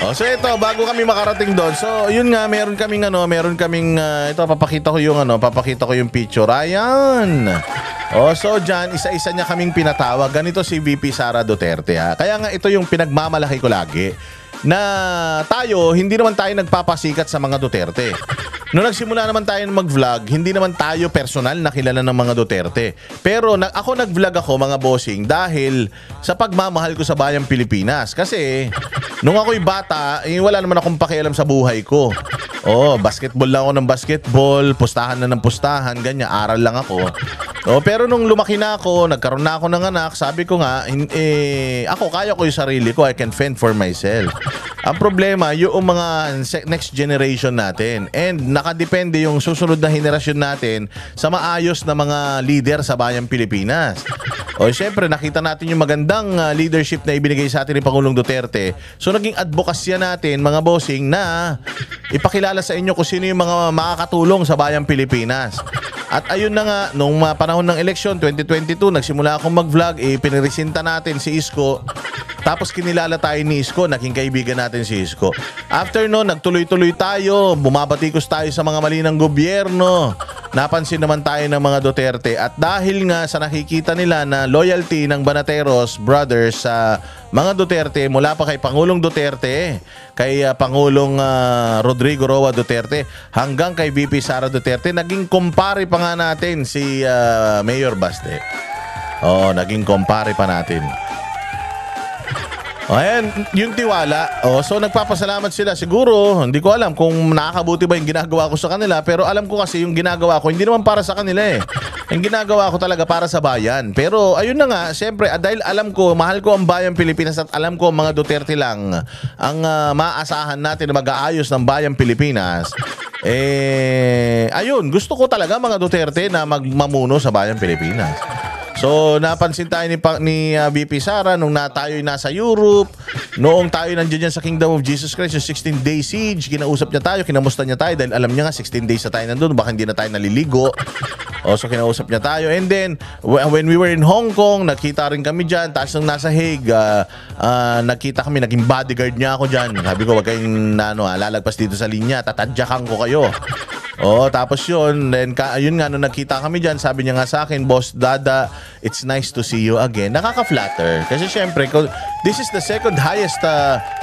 Oh, so ito, bago kami makarating doon. So, yun nga, meron kaming ito papakita ko yung picture. Ayan. Oh, so diyan isa-isa niya kaming pinatawag. Ganito si VP Sara Duterte, ha. Kaya nga ito yung pinagmamalaki ko lagi na tayo, hindi naman tayo nagpapasikat sa mga Duterte. Noong nagsimula naman tayo mag-vlog, hindi naman tayo personal na kilala ng mga Duterte. Pero ako nag-vlog ako, mga bossing, dahil sa pagmamahal ko sa bayang Pilipinas. Kasi nung ako'y bata, wala naman akong pakialam sa buhay ko. Oh, basketball lang ako ng basketball, pustahan na ng pustahan, ganyan, aral lang ako. Oh, pero nung lumaki na ako, nagkaroon na ako ng anak, sabi ko nga, ako kaya ko yung sarili ko, I can fend for myself. Ang problema, yung mga next generation natin, and nakadepende yung susunod na henerasyon natin sa maayos na mga leader sa bayang Pilipinas. O syempre, nakita natin yung magandang leadership na ibinigay sa atin ni Pangulong Duterte. So naging advokasya natin, mga bossing, na ipakilala sa inyo kung sino yung mga makakatulong sa bayang Pilipinas. At ayun na nga, nung panahon ng eleksyon 2022, nagsimula akong mag-vlog, piniresinta natin si Isko. Tapos kinilala tayo ni Isko, naging kaibigan natin si Isko. After no, nagtuloy-tuloy tayo, bumabatikos tayo sa mga mali ng gobyerno. Napansin naman tayo ng mga Duterte. At dahil nga sa nakikita nila na loyalty ng Banateros brothers sa mga Duterte, mula pa kay Pangulong Duterte, kay Pangulong Rodrigo Roa Duterte, hanggang kay VP Sara Duterte, naging kumpare pa nga natin si Mayor Baste. Oo, naging kumpare pa natin. Ayan, yung tiwala. So nagpapasalamat sila. Siguro, hindi ko alam kung nakakabuti ba yung ginagawa ko sa kanila, pero alam ko kasi yung ginagawa ko, hindi naman para sa kanila eh. Yung ginagawa ko talaga para sa bayan. Pero ayun na nga, siyempre, dahil alam ko, mahal ko ang bayang Pilipinas at alam ko mga Duterte lang ang maaasahan natin na mag-aayos ng bayang Pilipinas. Ayun, gusto ko talaga mga Duterte na magmamuno sa bayang Pilipinas. So, napansin tayo ni VP Sara nung tayo'y nasa Europe. Noong tayo nandiyan sa Kingdom of Jesus Christ, yung 16-day siege, kinausap niya tayo, kinamusta niya tayo dahil alam niya nga 16 days na tayo nandun, baka hindi na tayo naliligo. So, kinausap niya tayo. And then, when we were in Hong Kong, nakita rin kami dyan. Tapos nung nasa Hague, nakita kami, naging bodyguard niya ako dyan. Sabi ko, wag kayong lalagpas dito sa linya, tatadyakan ko kayo. Tapos yun, then ayun nga, nung nakita kami dyan, sabi niya nga sa akin, Boss Dada, it's nice to see you again. Nakaka-flatter. Kasi syempre, this is the second highest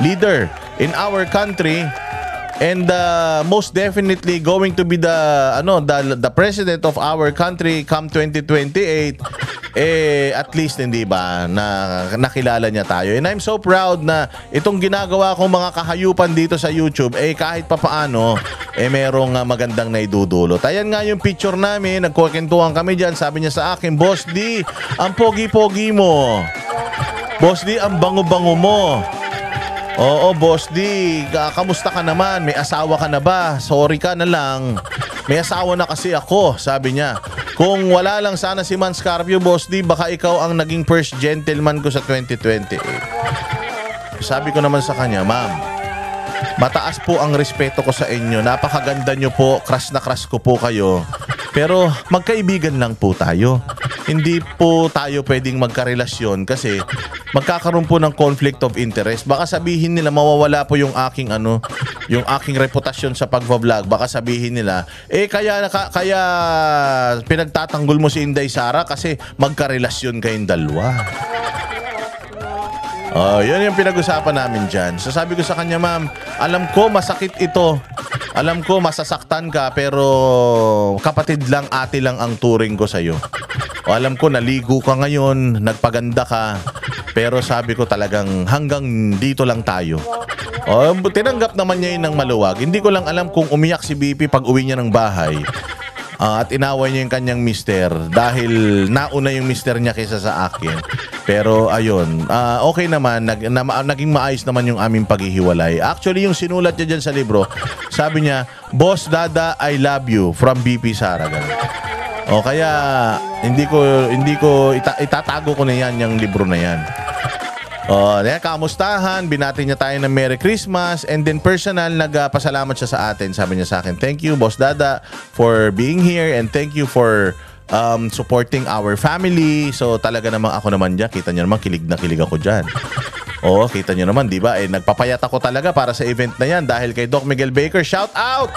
leader in our country. And most definitely going to be the president of our country come 2028. At least hindi ba na nakilala niya tayo. And I'm so proud na itong ginagawa kong mga kahayupan dito sa YouTube, kahit papaano, merong magandang naidudulot. Ayan nga yung picture namin, nagkukwentuhan kami dyan. Sabi niya sa akin, Boss D, ang pogi-pogi mo. Boss D, ang bango-bango mo. Oo, Boss D, kamusta ka naman? May asawa ka na ba? Sorry ka na lang. May asawa na kasi ako, sabi niya. Kung wala lang sana si Man Scarpio, Boss D, baka ikaw ang naging first gentleman ko sa 2028. Sabi ko naman sa kanya, Ma'am, mataas po ang respeto ko sa inyo. Napakaganda nyo po, crush na crush ko po kayo. Pero magkaibigan lang po tayo. Hindi po tayo pwedeng magkarelasyon kasi magkakaroon po ng conflict of interest. Baka sabihin nila mawawala po yung aking yung aking reputasyon sa pagva-vlog. Baka sabihin nila, kaya pinagtatanggol mo si Inday Sara kasi magkarelasyon kayong dalawa. Yun yung pinag-usapan namin dyan. So sabi ko sa kanya, Ma'am, alam ko masakit ito. Alam ko masasaktan ka, pero kapatid lang, ate lang ang turing ko sa'yo. Alam ko naligo ka ngayon, nagpaganda ka, pero sabi ko talagang hanggang dito lang tayo. Tinanggap naman niya yun ng maluwag. Hindi ko lang alam kung umiyak si BP pag uwi niya ng bahay. At inaway niya yung kanyang mister dahil nauna yung mister niya kaysa sa akin. Pero ayun, okay naman, naging maayos naman yung aming paghihiwalay. Actually, yung sinulat niya dyan sa libro, sabi niya, Boss Dada, I love you from BP Sara. Kaya hindi ko itatago ko na yan yung libro na yan. Kamustahan, binati niya tayo ng Merry Christmas, and then personal, nagpasalamat siya sa atin. Sabi niya sa akin, thank you, Boss Dada, for being here, and thank you for supporting our family. So talaga namang ako naman dyan, kita niyo naman, kilig na kilig ako dyan. Oo, kita nyo naman, di ba? Nagpapayat ako talaga para sa event na yan dahil kay Doc Miguel Baker. Shout out!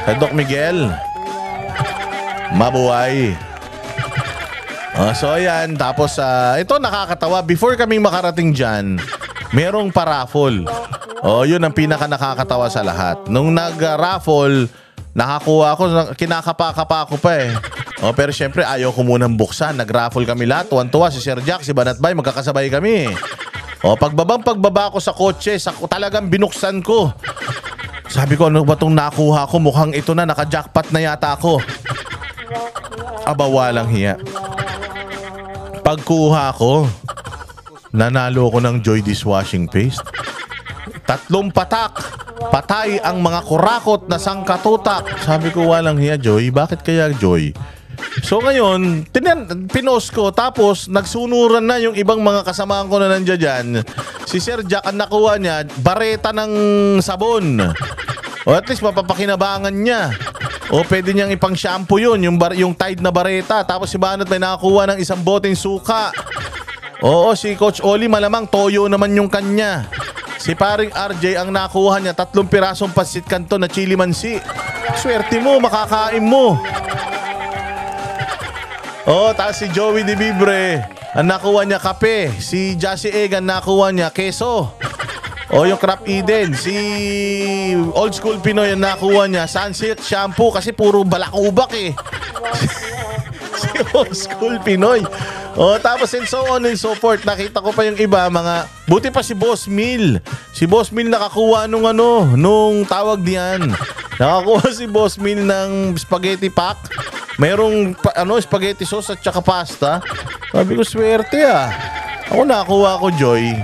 Kay Doc Miguel. Mabuhay. So, ayan. Tapos, ito nakakatawa. Before kaming makarating dyan, merong paraffle. Yun ang pinaka nakakatawa sa lahat. Nung nag-raffle, nakakuha ako, kinakapa-kapa ako pa eh. Pero syempre, ayaw ko munang buksan. Nag-raffle kami lahat. Tuwan-tuwa si Sir Jack, si Banatbay, magkakasabay kami. Pagbaba ko sa kotse, talagang binuksan ko. Sabi ko, ano ba itong nakuha ko? Mukhang ito na, naka-jackpot na yata ako. Aba, walang hiya. Pagkuha ko, nanalo ko ng Joy Dishwashing Paste. 3 patak. Patay ang mga kurakot na sangkatutak. Sabi ko, walang hiya, Joy. Bakit kaya, Joy? So ngayon, pinost ko, tapos nagsunuran na yung ibang mga kasamahan ko na nandiyan dyan. Si Sir Jack, ang nakuha niya, bareta ng sabon. At least mapapakinabangan niya. Pwede niyang ipang shampoo yun, yung Tide na bareta. Tapos si Banat may nakakuha ng 1 boteng suka. Si Coach Oli malamang toyo naman yung kanya. Si paring RJ ang nakuha niya 3 pirasong pasit kanto na chili mansi. Swerte mo, makakain mo. Tapos si Joey De Vibre, ang nakuha niya kape. Si Jassy Egg, ang nakuha niya keso. Yung Crop Eden. Si Old School Pinoy, ang nakuha niya Sunsilk shampoo kasi puro balakubak eh. Si Old School Pinoy. Tapos and so on and so forth. Nakita ko pa yung iba, buti pa si Boss Mill. Si Boss Mill nakakuha nung tawag diyan. Nakakuha si Boss Mill ng spaghetti pack. Mayroong spaghetti sauce at saka pasta. Sabi ko, swerte ah. Ako nakakuha ko, Joy.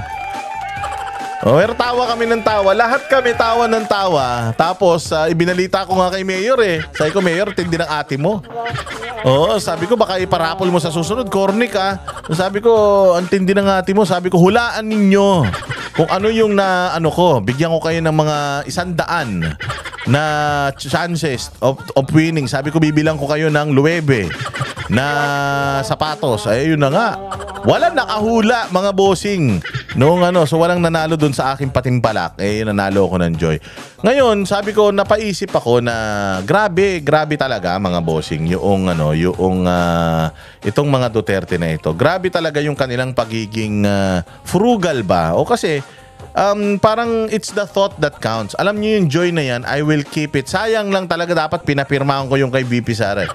Pero tawa kami ng tawa. Lahat kami tawa ng tawa. Tapos, ibinalita ko nga kay Mayor eh. Sabi ko, Mayor, tindi ng ate mo. Sabi ko, baka iparapol mo sa susunod. Corny ka. Sabi ko, ang tindi ng ate mo. Sabi ko, hulaan ninyo kung ano yung bigyan ko kayo ng mga 100 na chances of winning. Sabi ko, bibilang ko kayo ng 9 na sapatos. Yun na nga. Walang nakahula, mga bossing. So walang nanalo dun sa aking patimpalak. Nanalo ako ng Joy. Ngayon, sabi ko, napaisip ako na grabe talaga, mga bossing, itong mga Duterte na ito. Grabe talaga yung kanilang pagiging frugal ba? Kasi parang it's the thought that counts. Alam niyo yung Joy na yan, I will keep it. Sayang lang talaga, dapat pinapirmahan ko yung kay VP Sara.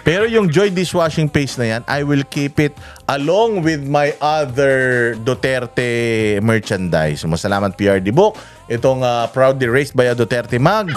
Pero yung Joy Dishwashing Paste na yan, I will keep it along with my other Duterte merchandise. Masalamat PRD Book. Itong proudly raised by a Duterte mug.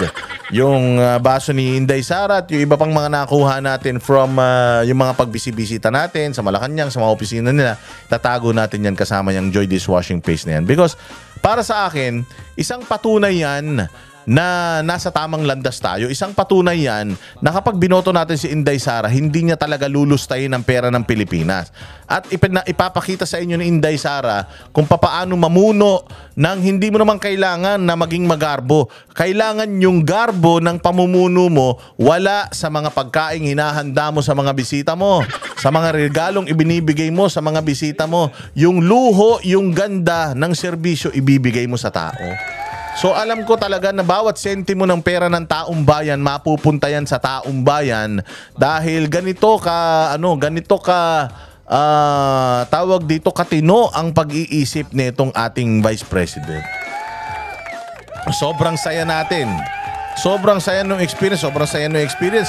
Yung baso ni Inday Sara at yung iba pang mga nakuha natin from yung mga pagbisibisita natin sa Malacanang, sa mga opisina nila. Tatago natin yan kasama yung Joy Dishwashing Paste na yan. Because para sa akin, isang patunay yan na nasa tamang landas tayo. Isang patunay yan na kapag binoto natin si Inday Sara, hindi niya talaga lulustayin ang pera ng Pilipinas. At ipapakita sa inyo ni Inday Sara kung papaano mamuno nang hindi mo naman kailangan na maging magarbo. Kailangan yung garbo ng pamumuno mo wala sa mga pagkaing hinahanda mo sa mga bisita mo, sa mga regalong ibinibigay mo sa mga bisita mo. Yung luho, yung ganda ng serbisyo ibibigay mo sa tao. So alam ko talaga na bawat sentimo ng pera ng taong bayan mapupunta yan sa taong bayan dahil ganito ka tawag dito katino ang pag-iisip nitong ating Vice President. Sobrang saya natin. Sobrang saya nung experience.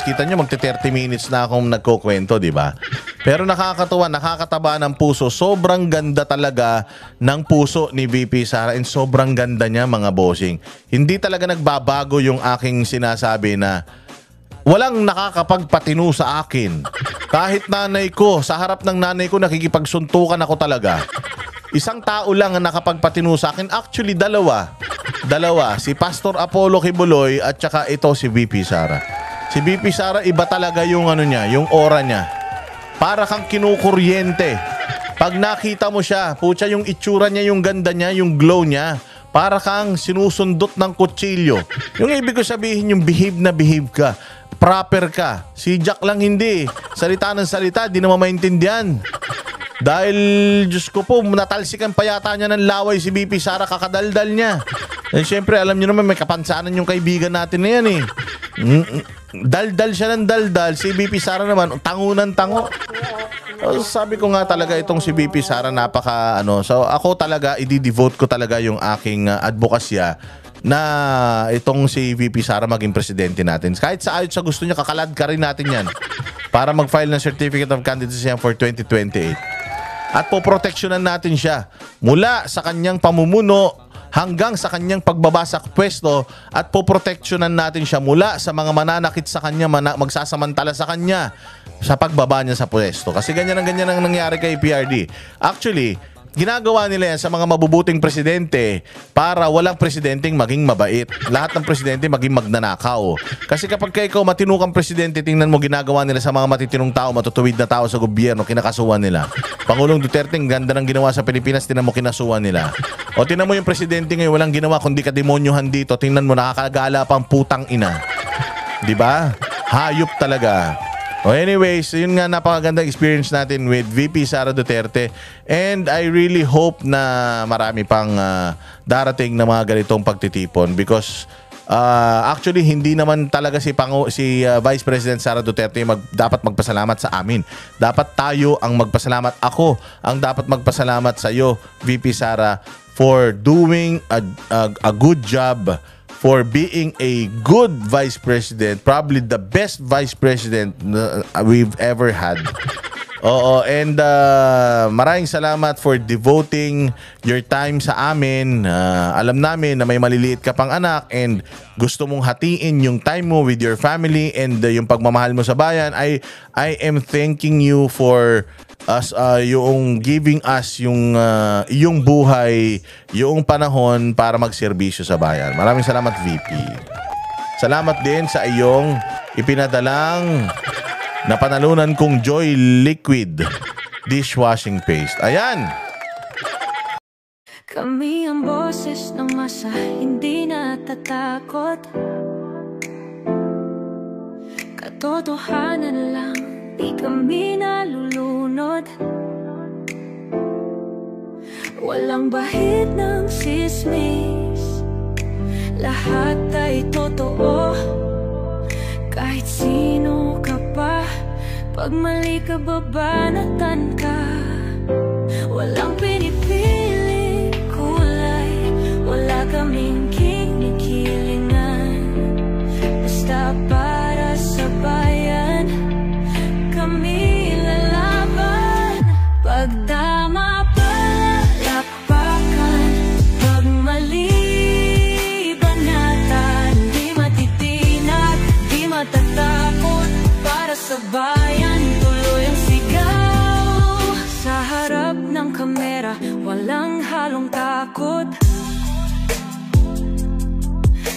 Kita nyo, magti-30 minutes na akong nagkukwento, di ba? Pero nakakatuwa, nakakataba ng puso. Sobrang ganda talaga ng puso ni VP Sara and sobrang ganda niya, mga bossing. Hindi talaga nagbabago yung aking sinasabi na walang nakakapagpatino sa akin. Kahit nanay ko, sa harap ng nanay ko, nakikipagsuntukan ako talaga. Isang tao lang ang nakapagpatino sa akin. Actually, dalawa. Si Pastor Apollo Kibuloy at saka ito si VP Sara. Si VP Sara, iba talaga yung yung aura niya. Para kang kinukuryente. Pag nakita mo siya, pucha, yung itsura niya, yung ganda niya, yung glow niya, para kang sinusundot ng kutsilyo. Yung ibig ko sabihin, yung behave na behave ka. Proper ka. Si Jack lang hindi. Salita ng salita, di naman maintindihan. Dahil, Diyos ko po, natalsikan pa yata niya ng laway si VP Sara, kakadaldal niya. And syempre, alam niyo naman, may kapansanan yung kaibigan natin na yan eh. Daldal siya ng daldal. Si VP Sara naman, tango ng tango. Sabi ko nga talaga itong si VP Sara napaka ano. So ako talaga, i-devote ko talaga yung aking advokasya na itong si VP Sara maging presidente natin. Kahit sa ayot sa gusto niya, kakalad ka rin natin yan para mag-file ng Certificate of Candidacy for 2028. At poproteksyonan natin siya mula sa kanyang pamumuno hanggang sa kanyang pagbaba sa pwesto, at poproteksyonan natin siya mula sa mga mananakit sa kanya, magsasamantala sa kanya sa pagbaba niya sa pwesto. Kasi ganyan ang nangyari kay PRD. Actually, ginagawa nila yan sa mga mabubuting presidente para walang presidenteng maging mabait. Lahat ng presidente maging magnanakaw. Kasi kapag ikaw matinukang presidente, tingnan mo ginagawa nila sa mga matitinong tao, matutuwid na tao sa gobyerno, kinakasuhan nila. Pangulong Duterte, ganda ng ginawa sa Pilipinas, tingnan mo kinasuhan nila. O tingnan mo yung presidente ngayon, walang ginawa kundi kademonyohan dito. Tingnan mo, nakakagala pang putang ina. Diba? Hayop talaga. Oh, anyways, yun nga, napakagandang experience natin with VP Sara Duterte, and I really hope na marami pang darating na mga ganitong pagtitipon, because actually hindi naman talaga si Vice President Sara Duterte dapat magpasalamat sa amin. Dapat tayo ang magpasalamat. Ako ang dapat magpasalamat sa iyo, VP Sara, for doing a good job, for being a good Vice President, probably the best Vice President we've ever had. Oo, and maraming salamat for devoting your time sa amin. Alam namin na may maliliit ka pang anak and gusto mong hatiin yung time mo with your family and yung pagmamahal mo sa bayan. I am thanking you for yung giving us yung buhay, yung panahon para magserbisyo sa bayan. Maraming salamat, VP. Salamat din sa iyong ipinadalang na panalunan kong Joy Liquid dishwashing paste. Ayan! Kami ang boses ng masa, hindi natatakot. Katotohanan lang, di kami nalulunod. Walang bahid ng sismis, lahat ay totoo. Kahit sino ka pa, pag mali ka babanatan ka. Walang pinipili kulay, wala kaming kinikilingan. Basta para sa bayan, kami lalaban. Pagdama palakpakan, pag mali banatan, di matitinag, di matatakot. Para sa bayan, tuloy ang sigaw. Sa harap ng kamera, walang halong takot.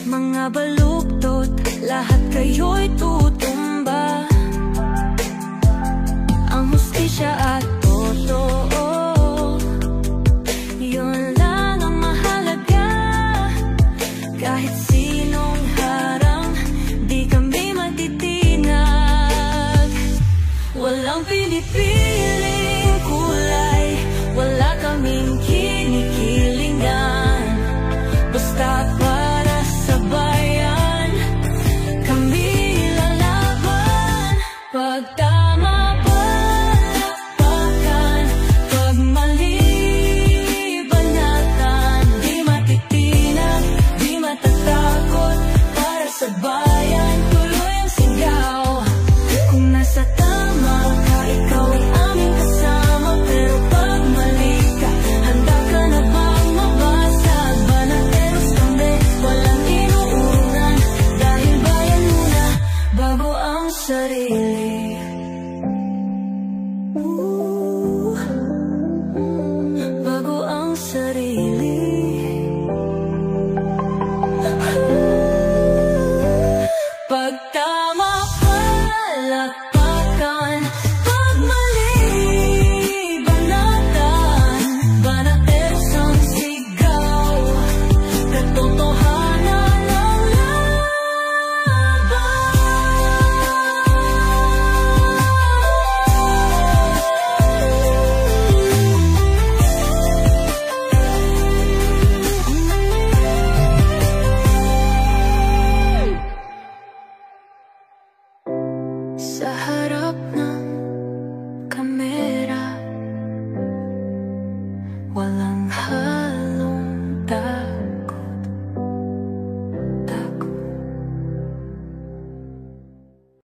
Mga baluktot, lahat kayo'y tutumba. Ang hustisya at totoo, yun lang ang mahalaga. Kahit sinong harang, di kami matitinag. Walang pinipiling kulay, wala kaming kinikilingan. Basta para sa bayan, kami lalaban. sa harap ng kamera. Wala